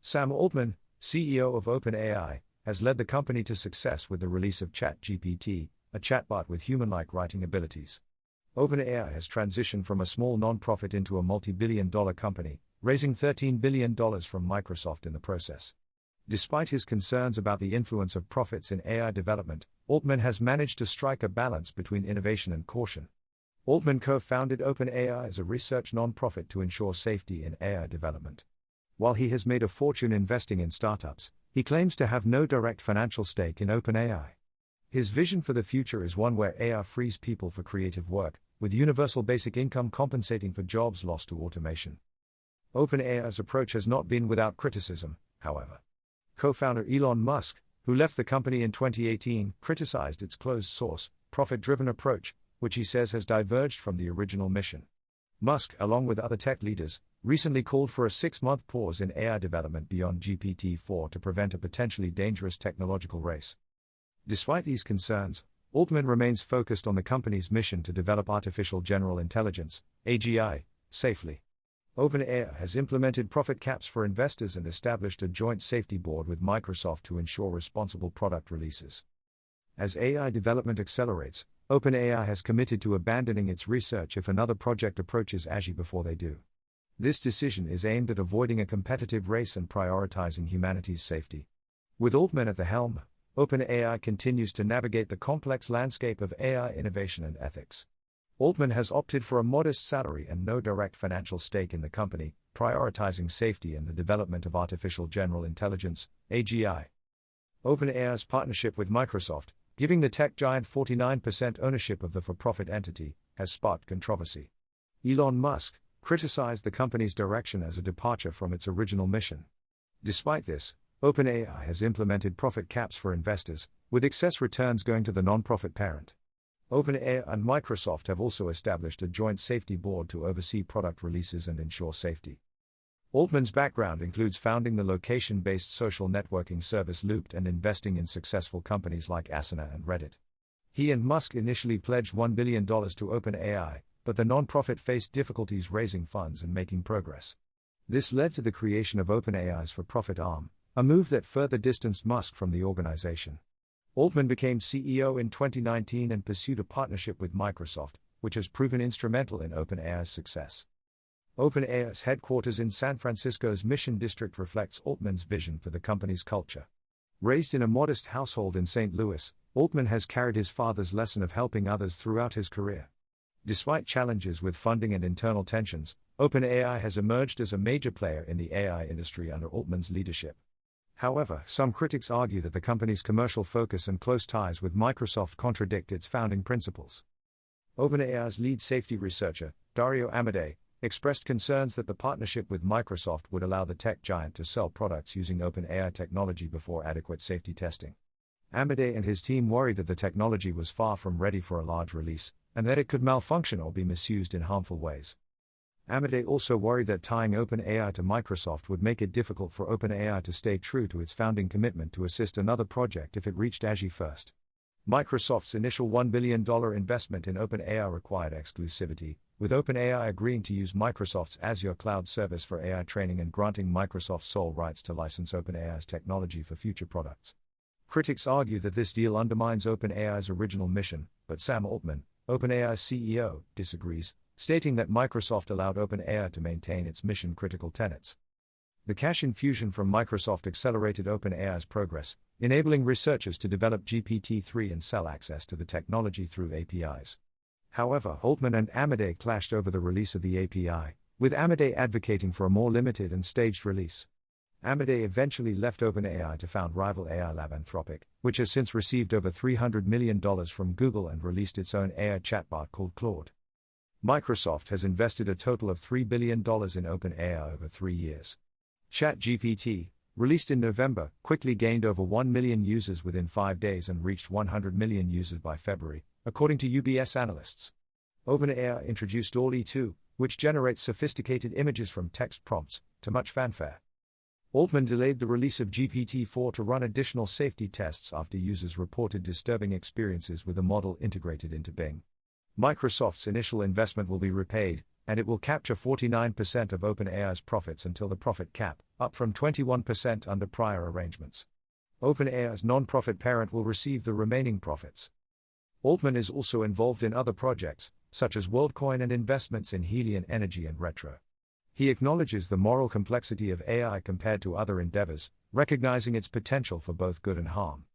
Sam Altman, CEO of OpenAI, has led the company to success with the release of ChatGPT, a chatbot with human-like writing abilities. OpenAI has transitioned from a small non-profit into a multi-billion-dollar company, raising $13 billion from Microsoft in the process. Despite his concerns about the influence of profits in AI development, Altman has managed to strike a balance between innovation and caution. Altman co-founded OpenAI as a research non-profit to ensure safety in AI development. While he has made a fortune investing in startups, he claims to have no direct financial stake in OpenAI. His vision for the future is one where AI frees people for creative work, with universal basic income compensating for jobs lost to automation. OpenAI's approach has not been without criticism, however. Co-founder Elon Musk, who left the company in 2018, criticized its closed-source, profit-driven approach, which he says has diverged from the original mission. Musk, along with other tech leaders, recently called for a 6-month pause in AI development beyond GPT-4 to prevent a potentially dangerous technological race. Despite these concerns, Altman remains focused on the company's mission to develop artificial general intelligence, AGI, safely. OpenAI has implemented profit caps for investors and established a joint safety board with Microsoft to ensure responsible product releases. As AI development accelerates, OpenAI has committed to abandoning its research if another project approaches AGI before they do. This decision is aimed at avoiding a competitive race and prioritizing humanity's safety. With Altman at the helm, OpenAI continues to navigate the complex landscape of AI innovation and ethics. Altman has opted for a modest salary and no direct financial stake in the company, prioritizing safety and the development of artificial general intelligence, AGI. OpenAI's partnership with Microsoft, giving the tech giant 49% ownership of the for-profit entity, has sparked controversy. Elon Musk criticized the company's direction as a departure from its original mission. Despite this, OpenAI has implemented profit caps for investors, with excess returns going to the non-profit parent. OpenAI and Microsoft have also established a joint safety board to oversee product releases and ensure safety. Altman's background includes founding the location-based social networking service Looped and investing in successful companies like Asana and Reddit. He and Musk initially pledged $1 billion to OpenAI, but the non-profit faced difficulties raising funds and making progress. This led to the creation of OpenAI's for-profit arm, a move that further distanced Musk from the organization. Altman became CEO in 2019 and pursued a partnership with Microsoft, which has proven instrumental in OpenAI's success. OpenAI's headquarters in San Francisco's Mission District reflects Altman's vision for the company's culture. Raised in a modest household in St. Louis, Altman has carried his father's lesson of helping others throughout his career. Despite challenges with funding and internal tensions, OpenAI has emerged as a major player in the AI industry under Altman's leadership. However, some critics argue that the company's commercial focus and close ties with Microsoft contradict its founding principles. OpenAI's lead safety researcher, Dario Amodei, expressed concerns that the partnership with Microsoft would allow the tech giant to sell products using OpenAI technology before adequate safety testing. Amodei and his team worried that the technology was far from ready for a large release, and that it could malfunction or be misused in harmful ways. Amodei also worried that tying OpenAI to Microsoft would make it difficult for OpenAI to stay true to its founding commitment to assist another project if it reached AGI first. Microsoft's initial $1 billion investment in OpenAI required exclusivity, with OpenAI agreeing to use Microsoft's Azure cloud service for AI training and granting Microsoft sole rights to license OpenAI's technology for future products. Critics argue that this deal undermines OpenAI's original mission, but Sam Altman, OpenAI's CEO, disagrees, stating that Microsoft allowed OpenAI to maintain its mission-critical tenets. The cash infusion from Microsoft accelerated OpenAI's progress, enabling researchers to develop GPT-3 and sell access to the technology through APIs. However, Altman and Amodei clashed over the release of the API, with Amodei advocating for a more limited and staged release. Amodei eventually left OpenAI to found rival AI lab Anthropic, which has since received over $300 million from Google and released its own AI chatbot called Claude. Microsoft has invested a total of $3 billion in OpenAI over 3 years. ChatGPT, released in November, quickly gained over 1 million users within 5 days and reached 100 million users by February, according to UBS analysts. OpenAI introduced DALL-E 2, which generates sophisticated images from text prompts, to much fanfare. Altman delayed the release of GPT-4 to run additional safety tests after users reported disturbing experiences with the model integrated into Bing. Microsoft's initial investment will be repaid, and it will capture 49% of OpenAI's profits until the profit cap, up from 21% under prior arrangements. OpenAI's non-profit parent will receive the remaining profits. Altman is also involved in other projects, such as WorldCoin and investments in Helion Energy and Retro. He acknowledges the moral complexity of AI compared to other endeavors, recognizing its potential for both good and harm.